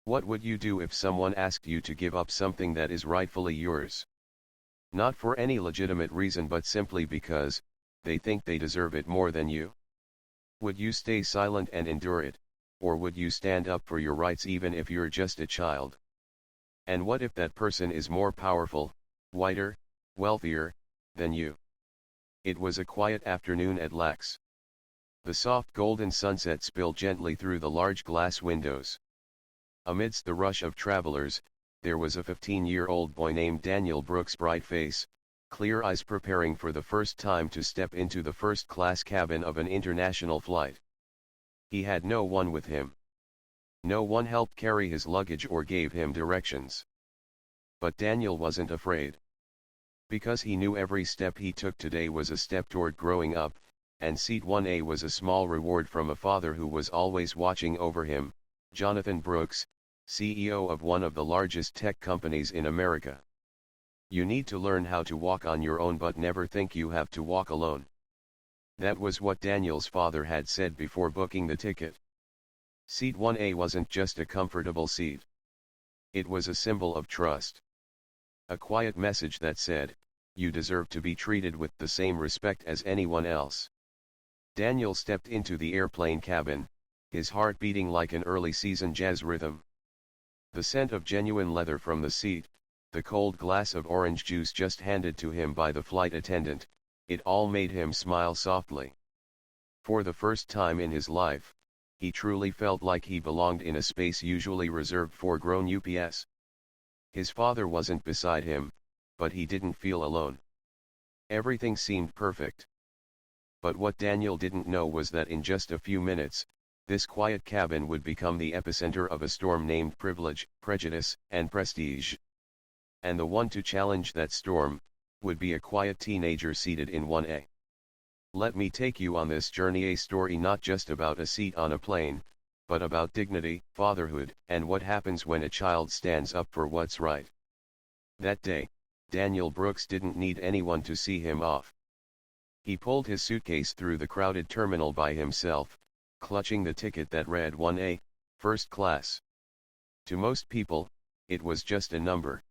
What would you do if someone asked you to give up something that is rightfully yours? Not for any legitimate reason but simply because they think they deserve it more than you? Would you stay silent and endure it, or would you stand up for your rights even if you're just a child? And what if that person is more powerful, whiter, wealthier, than you? It was a quiet afternoon at Lax. The soft golden sunset spilled gently through the large glass windows. Amidst the rush of travelers, there was a 15-year-old boy named Daniel Brooks' bright face, clear eyes preparing for the first time to step into the first-class cabin of an international flight. He had no one with him. No one helped carry his luggage or gave him directions. But Daniel wasn't afraid. Because he knew every step he took today was a step toward growing up, and Seat 1A was a small reward from a father who was always watching over him, Jonathan Brooks, CEO of one of the largest tech companies in America. You need to learn how to walk on your own but never think you have to walk alone. That was what Daniel's father had said before booking the ticket. Seat 1A wasn't just a comfortable seat. It was a symbol of trust. A quiet message that said, you deserve to be treated with the same respect as anyone else. Daniel stepped into the airplane cabin, his heart beating like an early-season jazz rhythm. The scent of genuine leather from the seat, the cold glass of orange juice just handed to him by the flight attendant, it all made him smile softly. For the first time in his life, he truly felt like he belonged in a space usually reserved for grown ups. His father wasn't beside him, but he didn't feel alone. Everything seemed perfect. But what Daniel didn't know was that in just a few minutes, this quiet cabin would become the epicenter of a storm named privilege, prejudice, and prestige. And the one to challenge that storm, would be a quiet teenager seated in 1A. Let me take you on this journey, a story not just about a seat on a plane, but about dignity, fatherhood, and what happens when a child stands up for what's right. That day, Daniel Brooks didn't need anyone to see him off. He pulled his suitcase through the crowded terminal by himself, clutching the ticket that read 1A, first class. To most people, it was just a number.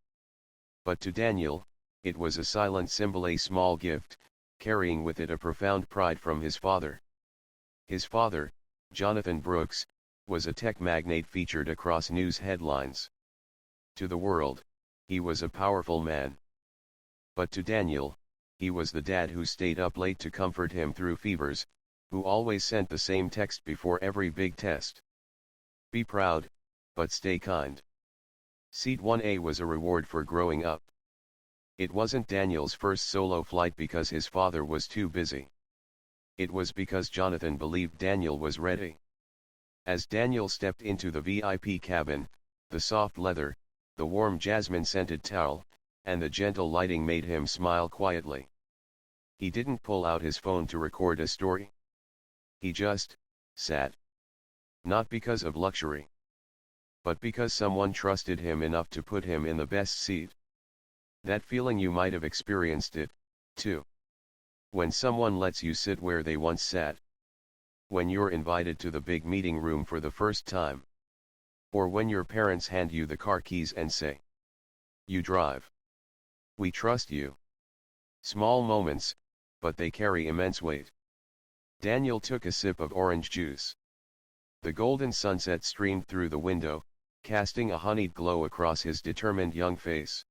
But to Daniel, it was a silent symbol, a small gift, carrying with it a profound pride from his father. His father, Jonathan Brooks, was a tech magnate featured across news headlines. To the world, he was a powerful man. But to Daniel, he was the dad who stayed up late to comfort him through fevers, who always sent the same text before every big test. Be proud, but stay kind. Seat 1A was a reward for growing up. It wasn't Daniel's first solo flight because his father was too busy. It was because Jonathan believed Daniel was ready. As Daniel stepped into the VIP cabin, the soft leather, the warm jasmine-scented towel, and the gentle lighting made him smile quietly. He didn't pull out his phone to record a story. He just sat. Not because of luxury, but because someone trusted him enough to put him in the best seat. That feeling, you might have experienced it, too. When someone lets you sit where they once sat. When you're invited to the big meeting room for the first time. Or when your parents hand you the car keys and say, "You drive. We trust you." Small moments, but they carry immense weight. Daniel took a sip of orange juice. The golden sunset streamed through the window, casting a honeyed glow across his determined young face.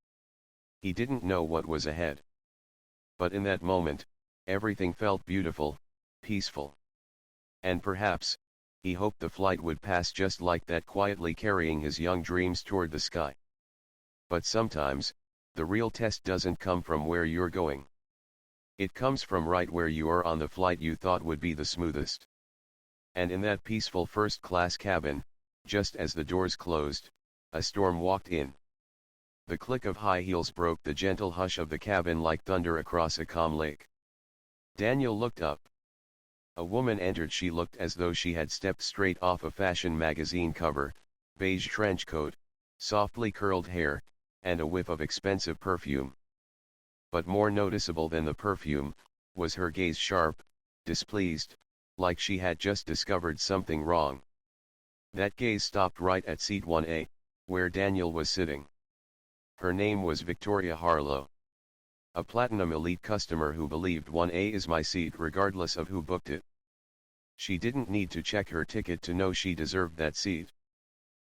He didn't know what was ahead. But in that moment, everything felt beautiful, peaceful. And perhaps, he hoped the flight would pass just like that, quietly carrying his young dreams toward the sky. But sometimes, the real test doesn't come from where you're going. It comes from right where you are on the flight you thought would be the smoothest. And in that peaceful first-class cabin, just as the doors closed, a storm walked in. The click of high heels broke the gentle hush of the cabin like thunder across a calm lake. Daniel looked up. A woman entered. She looked as though she had stepped straight off a fashion magazine cover, beige trench coat, softly curled hair, and a whiff of expensive perfume. But more noticeable than the perfume, was her gaze, sharp, displeased, like she had just discovered something wrong. That gaze stopped right at seat 1A, where Daniel was sitting. Her name was Victoria Harlow. A platinum elite customer who believed 1A is my seat regardless of who booked it. She didn't need to check her ticket to know she deserved that seat.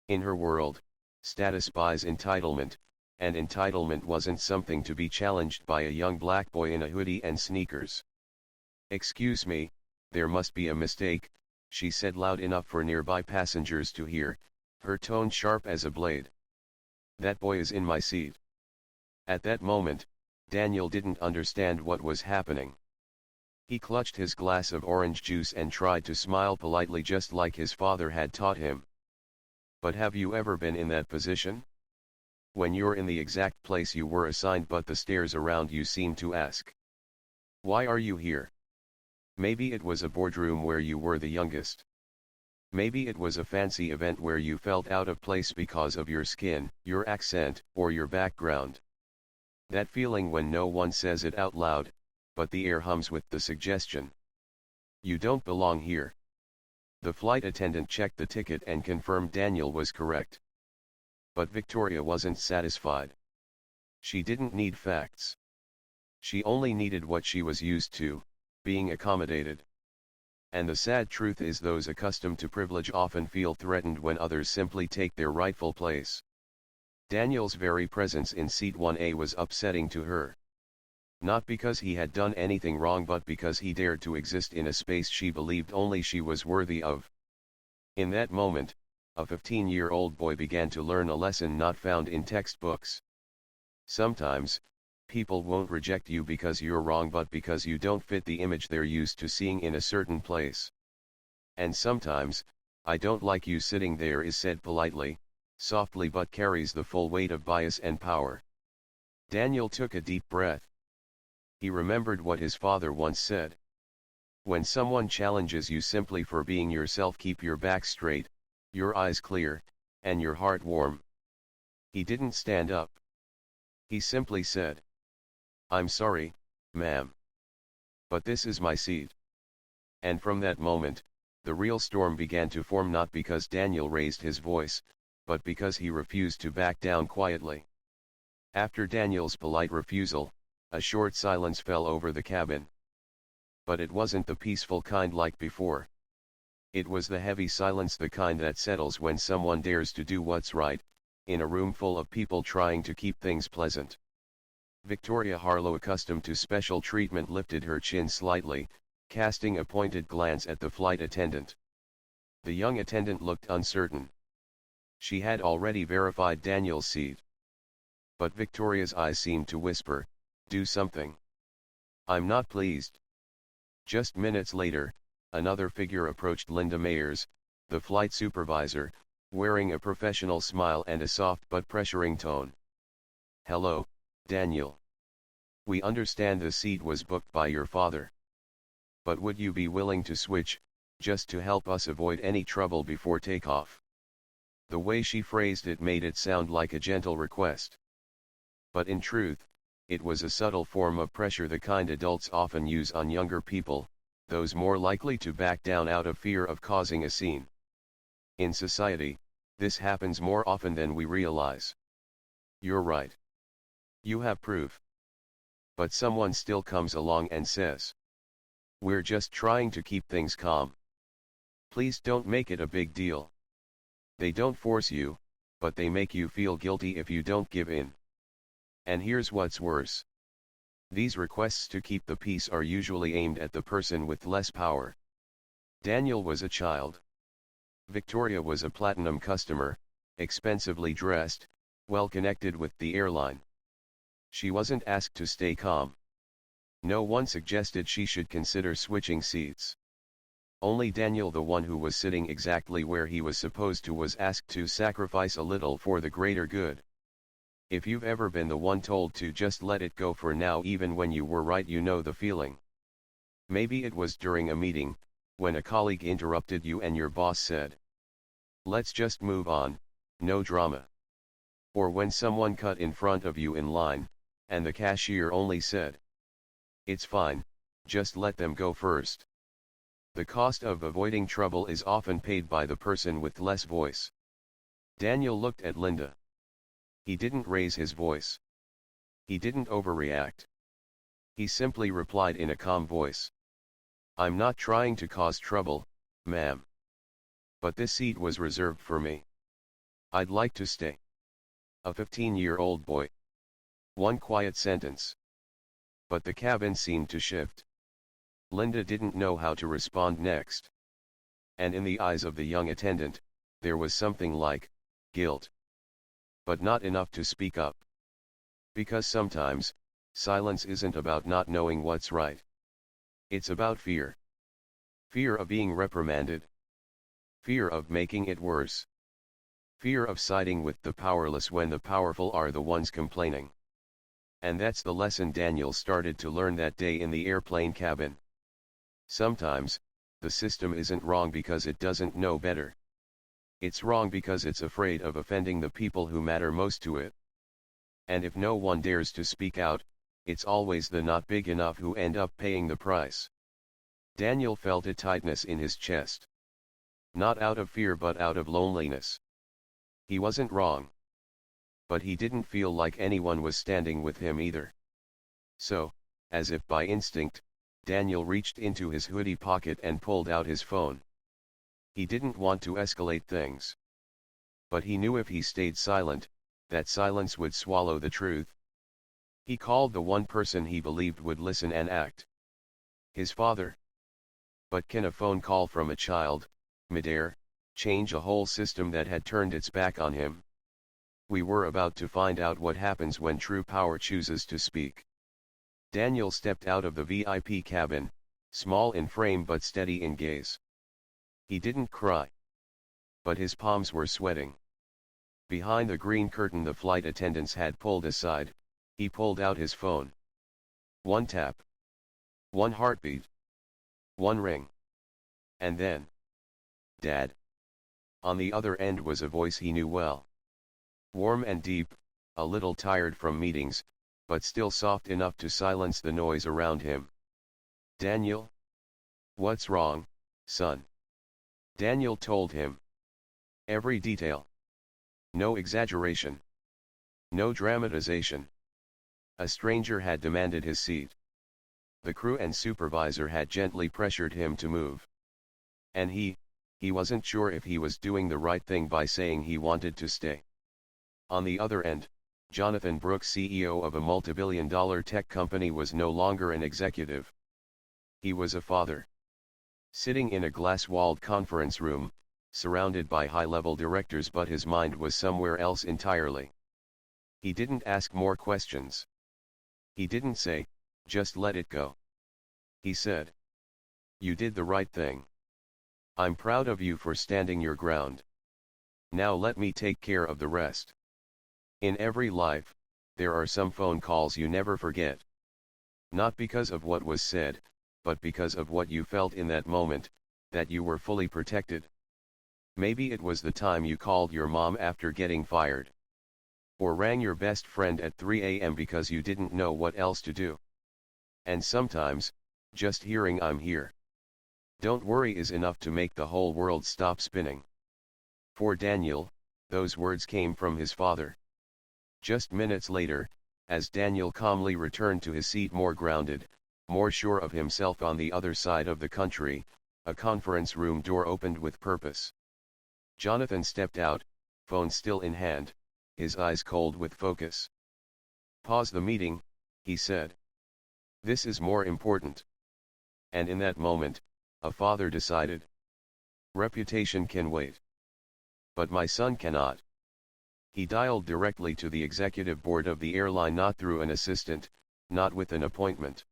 In her world, status buys entitlement, and entitlement wasn't something to be challenged by a young black boy in a hoodie and sneakers. "Excuse me, there must be a mistake," she said loud enough for nearby passengers to hear, her tone sharp as a blade. "That boy is in my seat." At that moment, Daniel didn't understand what was happening. He clutched his glass of orange juice and tried to smile politely just like his father had taught him. But have you ever been in that position? When you're in the exact place you were assigned but the stares around you seem to ask, "Why are you here?" Maybe it was a boardroom where you were the youngest. Maybe it was a fancy event where you felt out of place because of your skin, your accent, or your background. That feeling when no one says it out loud, but the air hums with the suggestion, "You don't belong here." The flight attendant checked the ticket and confirmed Daniel was correct. But Victoria wasn't satisfied. She didn't need facts. She only needed what she was used to, being accommodated. And the sad truth is those accustomed to privilege often feel threatened when others simply take their rightful place. Daniel's very presence in seat 1A was upsetting to her. Not because he had done anything wrong but because he dared to exist in a space she believed only she was worthy of. In that moment, a 15-year-old boy began to learn a lesson not found in textbooks. Sometimes, people won't reject you because you're wrong but because you don't fit the image they're used to seeing in a certain place. And sometimes, "I don't like you sitting there" is said politely, softly but carries the full weight of bias and power. Daniel took a deep breath. He remembered what his father once said. When someone challenges you simply for being yourself, keep your back straight, your eyes clear, and your heart warm. He didn't stand up. He simply said, "I'm sorry, ma'am. But this is my seat." And from that moment, the real storm began to form, not because Daniel raised his voice, but because he refused to back down quietly. After Daniel's polite refusal, a short silence fell over the cabin. But it wasn't the peaceful kind like before. It was the heavy silence, the kind that settles when someone dares to do what's right, in a room full of people trying to keep things pleasant. Victoria Harlow, accustomed to special treatment, lifted her chin slightly, casting a pointed glance at the flight attendant. The young attendant looked uncertain. She had already verified Daniel's seat. But Victoria's eyes seemed to whisper, "Do something." "I'm not pleased." Just minutes later, another figure approached Linda Mayers, the flight supervisor, wearing a professional smile and a soft but pressuring tone. "Hello, Daniel. We understand the seat was booked by your father. But would you be willing to switch, just to help us avoid any trouble before takeoff?" The way she phrased it made it sound like a gentle request. But in truth, it was a subtle form of pressure, the kind adults often use on younger people, those more likely to back down out of fear of causing a scene. In society, this happens more often than we realize. You're right. You have proof. But someone still comes along and says, "We're just trying to keep things calm. Please don't make it a big deal." They don't force you, but they make you feel guilty if you don't give in. And here's what's worse. These requests to keep the peace are usually aimed at the person with less power. Daniel was a child. Victoria was a platinum customer, expensively dressed, well connected with the airline. She wasn't asked to stay calm. No one suggested she should consider switching seats. Only Daniel, the one who was sitting exactly where he was supposed to, was asked to sacrifice a little for the greater good. If you've ever been the one told to just let it go for now even when you were right, you know the feeling. Maybe it was during a meeting, when a colleague interrupted you and your boss said, "Let's just move on, no drama." Or when someone cut in front of you in line, and the cashier only said, "It's fine, just let them go first." The cost of avoiding trouble is often paid by the person with less voice. Daniel looked at Linda. He didn't raise his voice. He didn't overreact. He simply replied in a calm voice. I'm not trying to cause trouble, ma'am. But this seat was reserved for me. I'd like to stay. A 15-year-old boy. One quiet sentence. But the cabin seemed to shift. Linda didn't know how to respond next. And in the eyes of the young attendant, there was something like guilt. But not enough to speak up. Because sometimes, silence isn't about not knowing what's right. It's about fear. Fear of being reprimanded. Fear of making it worse. Fear of siding with the powerless when the powerful are the ones complaining. And that's the lesson Daniel started to learn that day in the airplane cabin. Sometimes, the system isn't wrong because it doesn't know better. It's wrong because it's afraid of offending the people who matter most to it. And if no one dares to speak out, it's always the not big enough who end up paying the price. Daniel felt a tightness in his chest. Not out of fear but out of loneliness. He wasn't wrong. But he didn't feel like anyone was standing with him either. So, as if by instinct, Daniel reached into his hoodie pocket and pulled out his phone. He didn't want to escalate things. But he knew if he stayed silent, that silence would swallow the truth. He called the one person he believed would listen and act. His father. But can a phone call from a child, midair, change a whole system that had turned its back on him? We were about to find out what happens when true power chooses to speak. Daniel stepped out of the VIP cabin, small in frame but steady in gaze. He didn't cry. But his palms were sweating. Behind the green curtain the flight attendants had pulled aside, he pulled out his phone. One tap. One heartbeat. One ring. And then, Dad. On the other end was a voice he knew well. Warm and deep, a little tired from meetings, but still soft enough to silence the noise around him. Daniel? What's wrong, son? Daniel told him. Every detail. No exaggeration. No dramatization. A stranger had demanded his seat. The crew and supervisor had gently pressured him to move. And he wasn't sure if he was doing the right thing by saying he wanted to stay. On the other end, Jonathan Brooks, CEO of a multibillion-dollar tech company, was no longer an executive. He was a father. Sitting in a glass-walled conference room, surrounded by high-level directors, but his mind was somewhere else entirely. He didn't ask more questions. He didn't say, just let it go. He said, you did the right thing. I'm proud of you for standing your ground. Now let me take care of the rest. In every life, there are some phone calls you never forget. Not because of what was said, but because of what you felt in that moment, that you were fully protected. Maybe it was the time you called your mom after getting fired. Or rang your best friend at 3 a.m. because you didn't know what else to do. And sometimes, just hearing "I'm here. Don't worry" is enough to make the whole world stop spinning. For Daniel, those words came from his father. Just minutes later, as Daniel calmly returned to his seat, more grounded, more sure of himself, on the other side of the country, a conference room door opened with purpose. Jonathan stepped out, phone still in hand, his eyes cold with focus. Pause the meeting, he said. This is more important. And in that moment, a father decided. Reputation can wait. But my son cannot. He dialed directly to the executive board of the airline, not through an assistant, not with an appointment.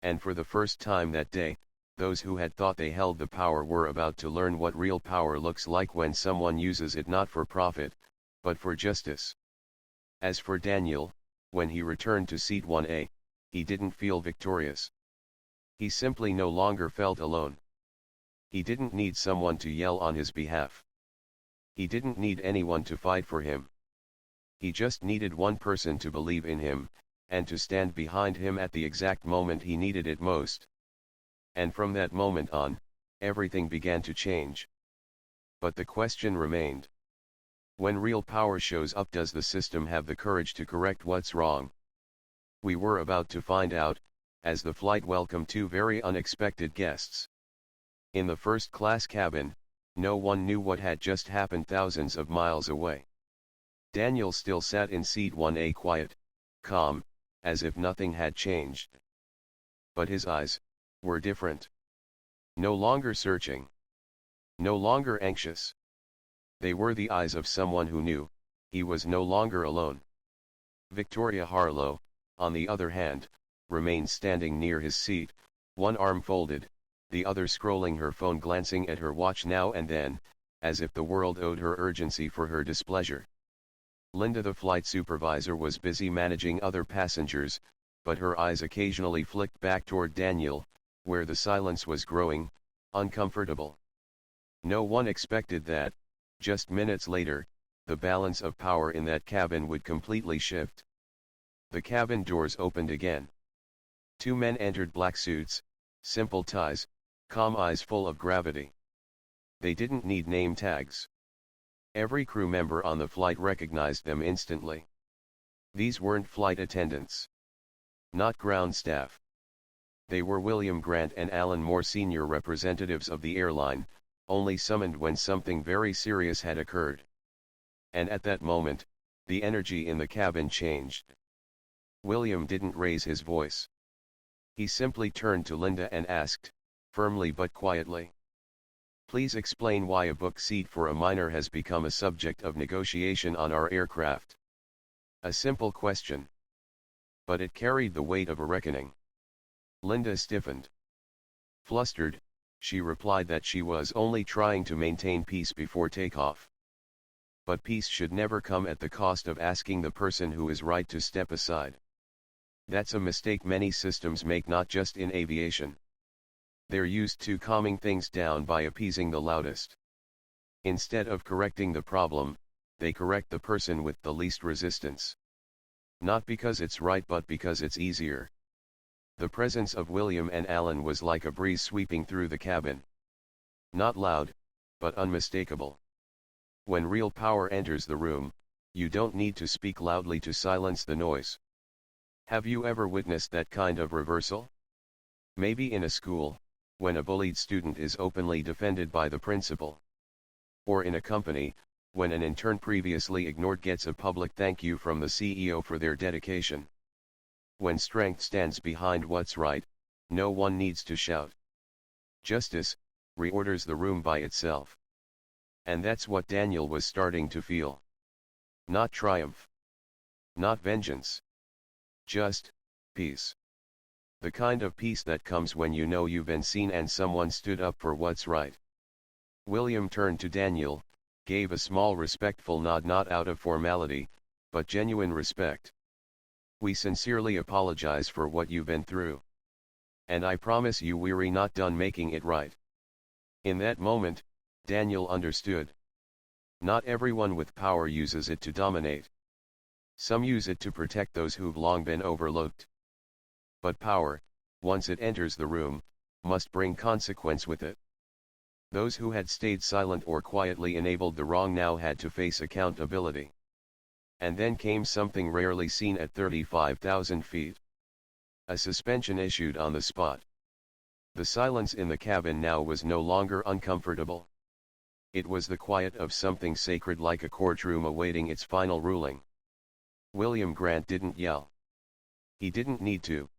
And for the first time that day, those who had thought they held the power were about to learn what real power looks like when someone uses it not for profit, but for justice. As for Daniel, when he returned to seat 1A, he didn't feel victorious. He simply no longer felt alone. He didn't need someone to yell on his behalf. He didn't need anyone to fight for him. He just needed one person to believe in him, and to stand behind him at the exact moment he needed it most. And from that moment on, everything began to change. But the question remained. When real power shows up, does the system have the courage to correct what's wrong? We were about to find out, as the flight welcomed two very unexpected guests. In the first-class cabin, no one knew what had just happened thousands of miles away. Daniel still sat in seat 1A, quiet, calm, as if nothing had changed. But his eyes were different. No longer searching. No longer anxious. They were the eyes of someone who knew he was no longer alone. Victoria Harlow, on the other hand, remained standing near his seat, one arm folded, the other scrolling her phone, glancing at her watch now and then, as if the world owed her urgency for her displeasure. Linda, the flight supervisor, was busy managing other passengers, but her eyes occasionally flicked back toward Daniel, where the silence was growing uncomfortable. No one expected that, just minutes later, the balance of power in that cabin would completely shift. The cabin doors opened again. Two men entered, black suits, simple ties, calm eyes full of gravity. They didn't need name tags. Every crew member on the flight recognized them instantly. These weren't flight attendants. Not ground staff. They were William Grant and Alan Moore, senior representatives of the airline, only summoned when something very serious had occurred. And at that moment, the energy in the cabin changed. William didn't raise his voice. He simply turned to Linda and asked, firmly but quietly, "Please explain why a book seat for a minor has become a subject of negotiation on our aircraft." A simple question. But it carried the weight of a reckoning. Linda stiffened. Flustered, she replied that she was only trying to maintain peace before takeoff. But peace should never come at the cost of asking the person who is right to step aside. That's a mistake many systems make, not just in aviation. They're used to calming things down by appeasing the loudest. Instead of correcting the problem, they correct the person with the least resistance. Not because it's right, but because it's easier. The presence of William and Alan was like a breeze sweeping through the cabin. Not loud, but unmistakable. When real power enters the room, you don't need to speak loudly to silence the noise. Have you ever witnessed that kind of reversal? Maybe in a school, when a bullied student is openly defended by the principal. Or in a company, when an intern previously ignored gets a public thank you from the CEO for their dedication. When strength stands behind what's right, no one needs to shout. Justice reorders the room by itself. And that's what Daniel was starting to feel. Not triumph. Not vengeance. Just peace. The kind of peace that comes when you know you've been seen and someone stood up for what's right. William turned to Daniel, gave a small respectful nod, not out of formality, but genuine respect. "We sincerely apologize for what you've been through. And I promise you we're not done making it right." In that moment, Daniel understood. Not everyone with power uses it to dominate. Some use it to protect those who've long been overlooked. But power, once it enters the room, must bring consequence with it. Those who had stayed silent or quietly enabled the wrong now had to face accountability. And then came something rarely seen at 35,000 feet. A suspension issued on the spot. The silence in the cabin now was no longer uncomfortable. It was the quiet of something sacred, like a courtroom awaiting its final ruling. William Grant didn't yell. He didn't need to.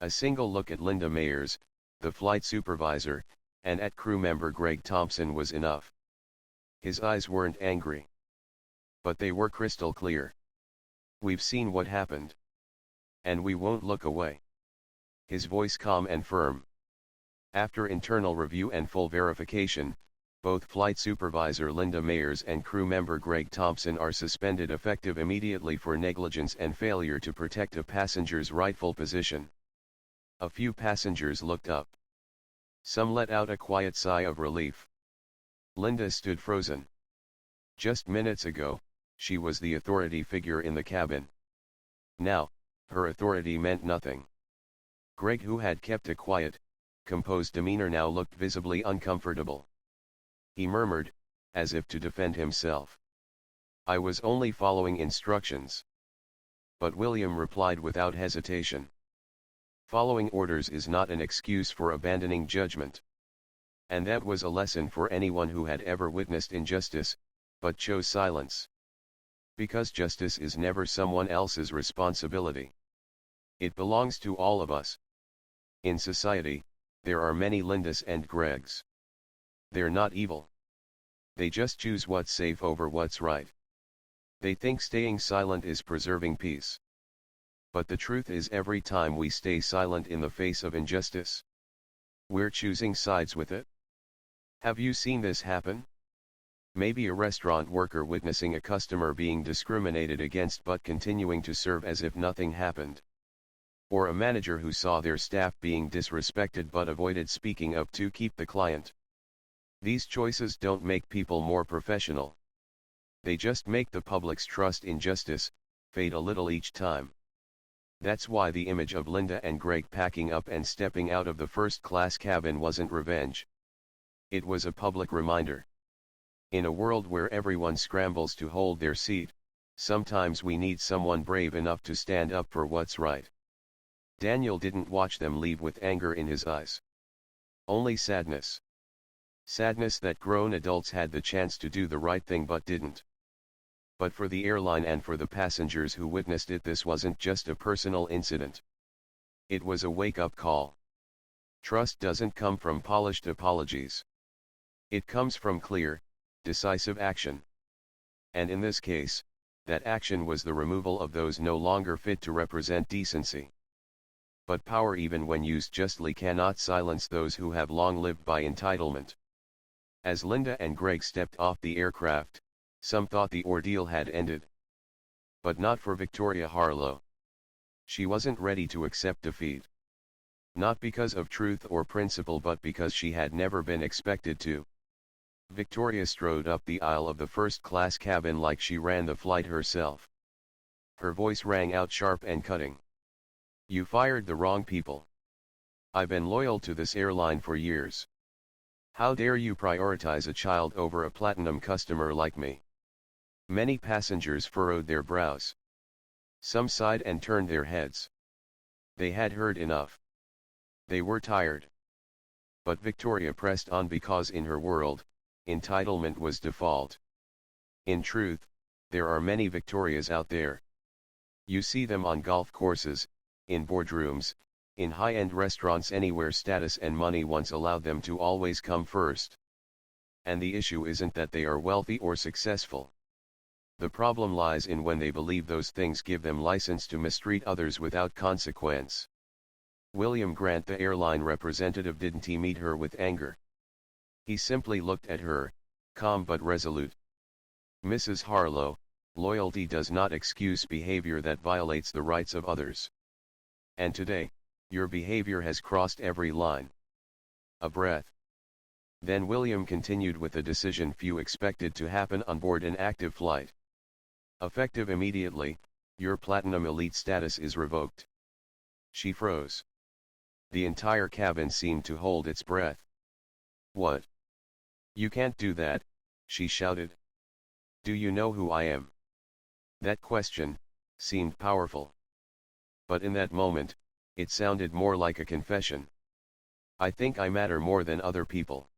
A single look at Linda Mayers, the flight supervisor, and at crew member Greg Thompson was enough. His eyes weren't angry. But they were crystal clear. "We've seen what happened. And we won't look away." His voice calm and firm. After internal review and full verification, both flight supervisor Linda Mayers and crew member Greg Thompson are suspended effective immediately for negligence and failure to protect a passenger's rightful position. A few passengers looked up. Some let out a quiet sigh of relief. Linda stood frozen. Just minutes ago, she was the authority figure in the cabin. Now, her authority meant nothing. Greg, who had kept a quiet, composed demeanor now looked visibly uncomfortable. He murmured, as if to defend himself. "I was only following instructions." But William replied without hesitation. Following orders is not an excuse for abandoning judgment. And that was a lesson for anyone who had ever witnessed injustice, but chose silence. Because justice is never someone else's responsibility. It belongs to all of us. In society, there are many Lindas and Gregs. They're not evil. They just choose what's safe over what's right. They think staying silent is preserving peace. But the truth is, every time we stay silent in the face of injustice, we're choosing sides with it. Have you seen this happen? Maybe a restaurant worker witnessing a customer being discriminated against but continuing to serve as if nothing happened. Or a manager who saw their staff being disrespected but avoided speaking up to keep the client. These choices don't make people more professional. They just make the public's trust in justice fade a little each time. That's why the image of Linda and Greg packing up and stepping out of the first-class cabin wasn't revenge. It was a public reminder. In a world where everyone scrambles to hold their seat, sometimes we need someone brave enough to stand up for what's right. Daniel didn't watch them leave with anger in his eyes. Only sadness. Sadness that grown adults had the chance to do the right thing but didn't. But for the airline and for the passengers who witnessed it, this wasn't just a personal incident. It was a wake-up call. Trust doesn't come from polished apologies. It comes from clear, decisive action. And in this case, that action was the removal of those no longer fit to represent decency. But power, even when used justly, cannot silence those who have long lived by entitlement. As Linda and Greg stepped off the aircraft, some thought the ordeal had ended. But not for Victoria Harlow. She wasn't ready to accept defeat. Not because of truth or principle, but because she had never been expected to. Victoria strode up the aisle of the first-class cabin like she ran the flight herself. Her voice rang out sharp and cutting. "You fired the wrong people. I've been loyal to this airline for years. How dare you prioritize a child over a platinum customer like me?" Many passengers furrowed their brows. Some sighed and turned their heads. They had heard enough. They were tired. But Victoria pressed on because in her world, entitlement was default. In truth, there are many Victorias out there. You see them on golf courses, in boardrooms, in high-end restaurants, anywhere status and money once allowed them to always come first. And the issue isn't that they are wealthy or successful. The problem lies in when they believe those things give them license to mistreat others without consequence. William Grant, the airline representative, didn't meet her with anger. He simply looked at her, calm but resolute. "Mrs. Harlow, loyalty does not excuse behavior that violates the rights of others. And today, your behavior has crossed every line." A breath. Then William continued with a decision few expected to happen on board an active flight. "Effective immediately, your Platinum Elite status is revoked." She froze. The entire cabin seemed to hold its breath. "What? You can't do that," she shouted. "Do you know who I am?" That question seemed powerful. But in that moment, it sounded more like a confession. "I think I matter more than other people.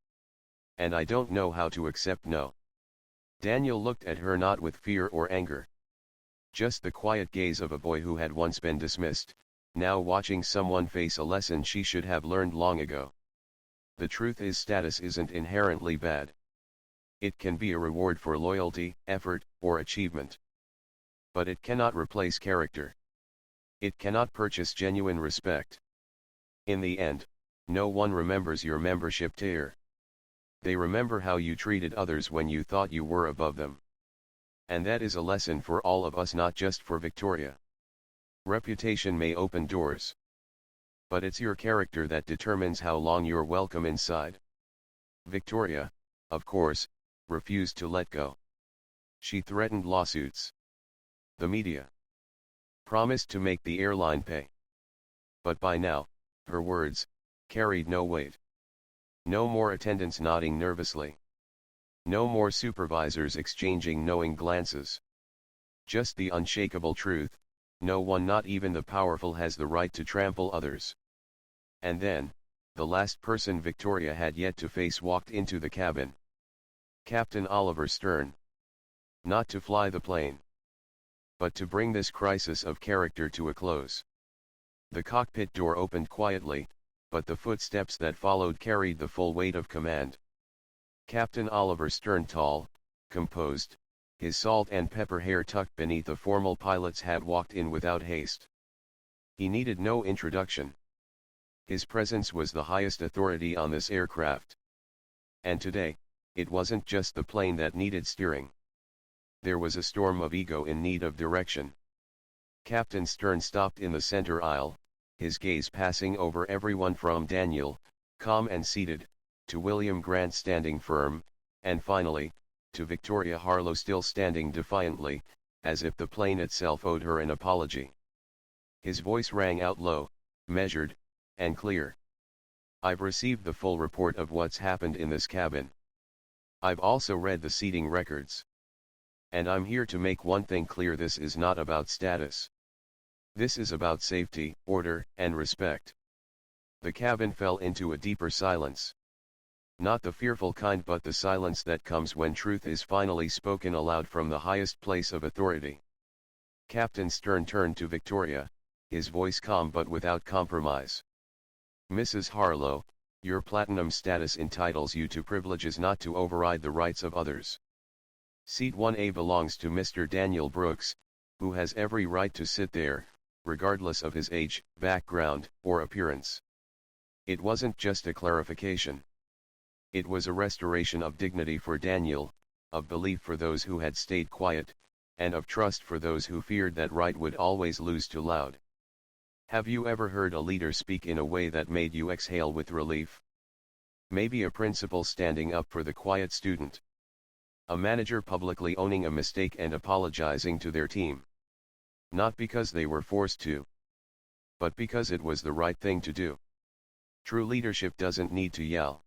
And I don't know how to accept no." Daniel looked at her not with fear or anger. Just the quiet gaze of a boy who had once been dismissed, now watching someone face a lesson she should have learned long ago. The truth is, status isn't inherently bad. It can be a reward for loyalty, effort, or achievement. But it cannot replace character. It cannot purchase genuine respect. In the end, no one remembers your membership tier. They remember how you treated others when you thought you were above them. And that is a lesson for all of us, not just for Victoria. Reputation may open doors. But it's your character that determines how long you're welcome inside. Victoria, of course, refused to let go. She threatened lawsuits. The media. Promised to make the airline pay. But by now, her words, carried no weight. No more attendants nodding nervously. No more supervisors exchanging knowing glances. Just the unshakable truth: no one, not even the powerful, has the right to trample others. And then, the last person Victoria had yet to face walked into the cabin. Captain Oliver Stern. Not to fly the plane, but to bring this crisis of character to a close. The cockpit door opened quietly, but the footsteps that followed carried the full weight of command. Captain Oliver Stern, tall, composed, his salt and pepper hair tucked beneath a formal pilot's hat, walked in without haste. He needed no introduction. His presence was the highest authority on this aircraft. And today, it wasn't just the plane that needed steering. There was a storm of ego in need of direction. Captain Stern stopped in the center aisle, his gaze passing over everyone from Daniel, calm and seated, to William Grant standing firm, and finally, to Victoria Harlow still standing defiantly, as if the plane itself owed her an apology. His voice rang out low, measured, and clear. "I've received the full report of what's happened in this cabin. I've also read the seating records. And I'm here to make one thing clear: this is not about status. This is about safety, order, and respect." The cabin fell into a deeper silence. Not the fearful kind, but the silence that comes when truth is finally spoken aloud from the highest place of authority. Captain Stern turned to Victoria, his voice calm but without compromise. "Mrs. Harlow, your platinum status entitles you to privileges not to override the rights of others. Seat 1A belongs to Mr. Daniel Brooks, who has every right to sit there, regardless of his age, background, or appearance." It wasn't just a clarification. It was a restoration of dignity for Daniel, of belief for those who had stayed quiet, and of trust for those who feared that right would always lose to loud. Have you ever heard a leader speak in a way that made you exhale with relief? Maybe a principal standing up for the quiet student. A manager publicly owning a mistake and apologizing to their team. Not because they were forced to, but because it was the right thing to do. True leadership doesn't need to yell.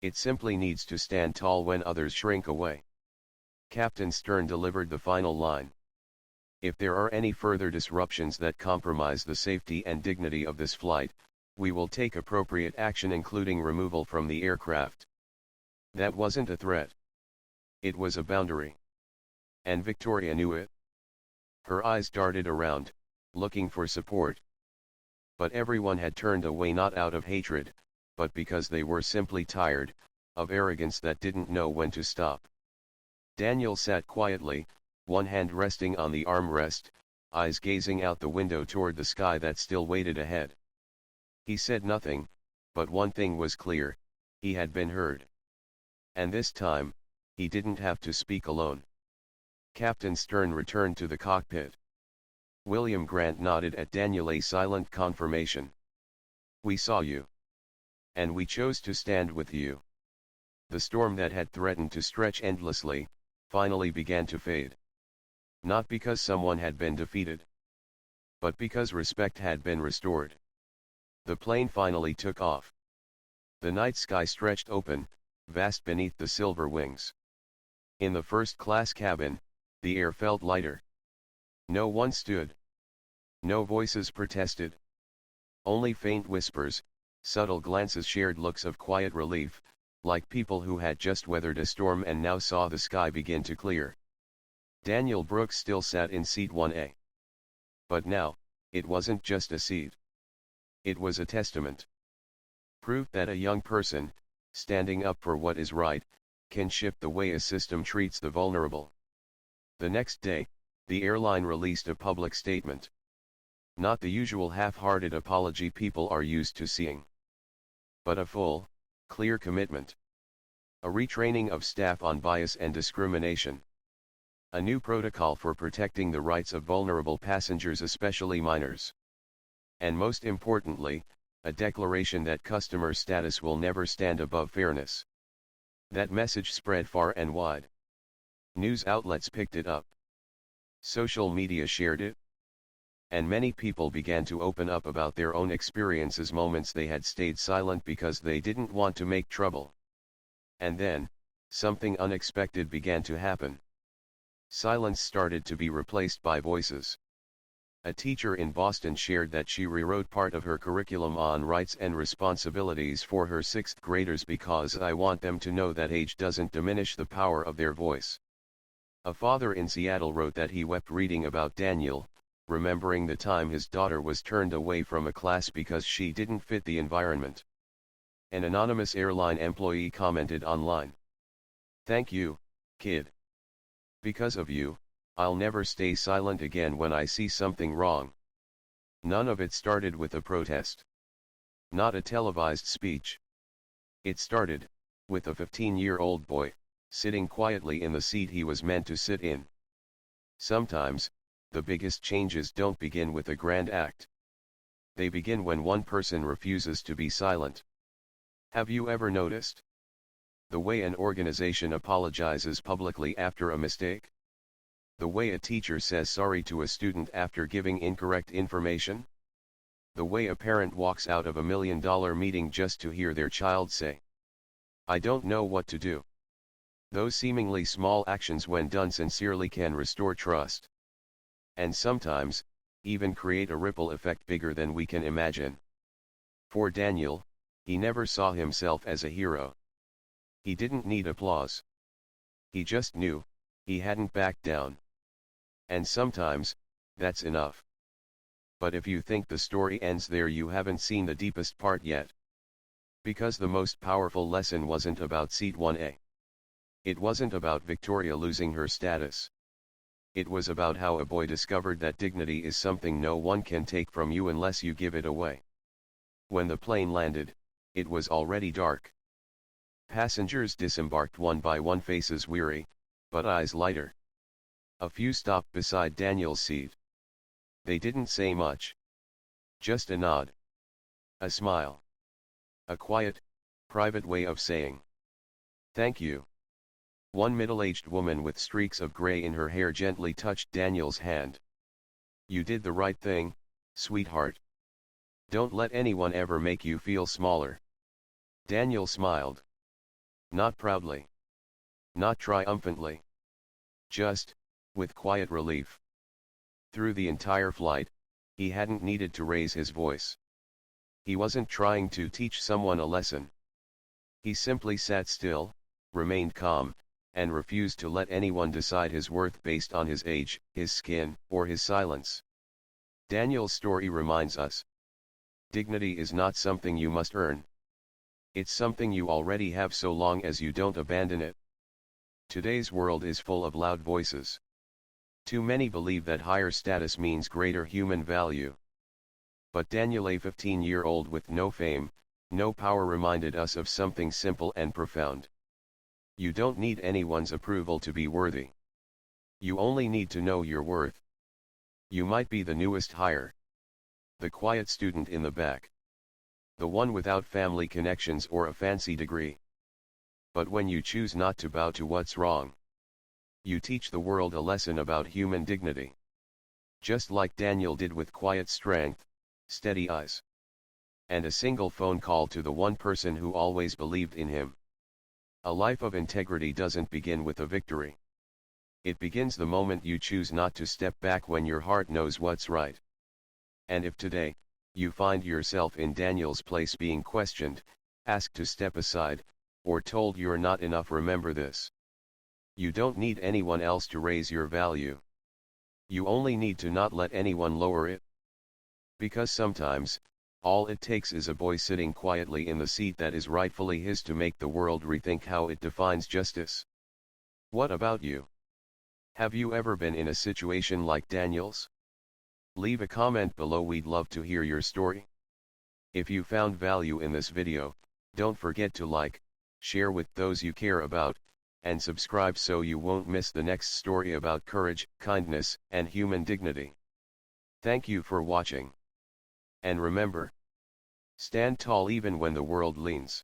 It simply needs to stand tall when others shrink away. Captain Stern delivered the final line. "If there are any further disruptions that compromise the safety and dignity of this flight, we will take appropriate action, including removal from the aircraft." That wasn't a threat. It was a boundary. And Victoria knew it. Her eyes darted around, looking for support. But everyone had turned away, not out of hatred, but because they were simply tired of arrogance that didn't know when to stop. Daniel sat quietly, one hand resting on the armrest, eyes gazing out the window toward the sky that still waited ahead. He said nothing, but one thing was clear: he had been heard. And this time, he didn't have to speak alone. Captain Stern returned to the cockpit. William Grant nodded at Daniel, a silent confirmation. "We saw you. And we chose to stand with you." The storm that had threatened to stretch endlessly, finally began to fade. Not because someone had been defeated, but because respect had been restored. The plane finally took off. The night sky stretched open, vast beneath the silver wings. In the first-class cabin, the air felt lighter. No one stood. No voices protested. Only faint whispers, subtle glances, shared looks of quiet relief, like people who had just weathered a storm and now saw the sky begin to clear. Daniel Brooks still sat in seat 1A. But now, it wasn't just a seat. It was a testament. Proof that a young person, standing up for what is right, can shift the way a system treats the vulnerable. The next day, the airline released a public statement. Not the usual half-hearted apology people are used to seeing, but a full, clear commitment. A retraining of staff on bias and discrimination. A new protocol for protecting the rights of vulnerable passengers, especially minors. And most importantly, a declaration that customer status will never stand above fairness. That message spread far and wide. News outlets picked it up. Social media shared it. and many people began to open up about their own experiences, moments they had stayed silent because they didn't want to make trouble. And then, something unexpected began to happen. Silence started to be replaced by voices. A teacher in Boston shared that she rewrote part of her curriculum on rights and responsibilities for her sixth graders because I want them to know that age doesn't diminish the power of their voice. A father in Seattle wrote that he wept reading about Daniel, remembering the time his daughter was turned away from a class because she didn't fit the environment. An anonymous airline employee commented online, "Thank you, kid. Because of you, I'll never stay silent again when I see something wrong." None of it started with a protest. Not a televised speech. It started with a 15-year-old boy sitting quietly in the seat he was meant to sit in. Sometimes, the biggest changes don't begin with a grand act. They begin when one person refuses to be silent. Have you ever noticed the way an organization apologizes publicly after a mistake? The way a teacher says sorry to a student after giving incorrect information? The way a parent walks out of $1 million meeting just to hear their child say, "I don't know what to do." Those seemingly small actions, when done sincerely, can restore trust. And sometimes, even create a ripple effect bigger than we can imagine. For Daniel, he never saw himself as a hero. He didn't need applause. He just knew he hadn't backed down. And sometimes, that's enough. But if you think the story ends there, you haven't seen the deepest part yet. Because the most powerful lesson wasn't about Seat 1A. It wasn't about Victoria losing her status. It was about how a boy discovered that dignity is something no one can take from you unless you give it away. When the plane landed, it was already dark. Passengers disembarked one by one, faces weary, but eyes lighter. A few stopped beside Daniel's seat. They didn't say much. Just a nod. A smile. A quiet, private way of saying, "Thank you." One middle-aged woman with streaks of gray in her hair gently touched Daniel's hand. "You did the right thing, sweetheart. Don't let anyone ever make you feel smaller." Daniel smiled. Not proudly. Not triumphantly. Just, with quiet relief. Through the entire flight, he hadn't needed to raise his voice. He wasn't trying to teach someone a lesson. He simply sat still, remained calm, and refused to let anyone decide his worth based on his age, his skin, or his silence. Daniel's story reminds us, dignity is not something you must earn. It's something you already have, so long as you don't abandon it. Today's world is full of loud voices. Too many believe that higher status means greater human value. But Daniel, a 15-year-old with no fame, no power, reminded us of something simple and profound. You don't need anyone's approval to be worthy. You only need to know your worth. You might be the newest hire, the quiet student in the back, the one without family connections or a fancy degree. But when you choose not to bow to what's wrong, you teach the world a lesson about human dignity. Just like Daniel did, with quiet strength, steady eyes, and a single phone call to the one person who always believed in him. A life of integrity doesn't begin with a victory. It begins the moment you choose not to step back when your heart knows what's right. And if today, you find yourself in Daniel's place, being questioned, asked to step aside, or told you're not enough, remember this. You don't need anyone else to raise your value. You only need to not let anyone lower it. Because sometimes, all it takes is a boy sitting quietly in the seat that is rightfully his to make the world rethink how it defines justice. What about you? Have you ever been in a situation like Daniel's? Leave a comment below, we'd love to hear your story. If you found value in this video, don't forget to like, share with those you care about, and subscribe so you won't miss the next story about courage, kindness, and human dignity. Thank you for watching. And remember, stand tall even when the world leans.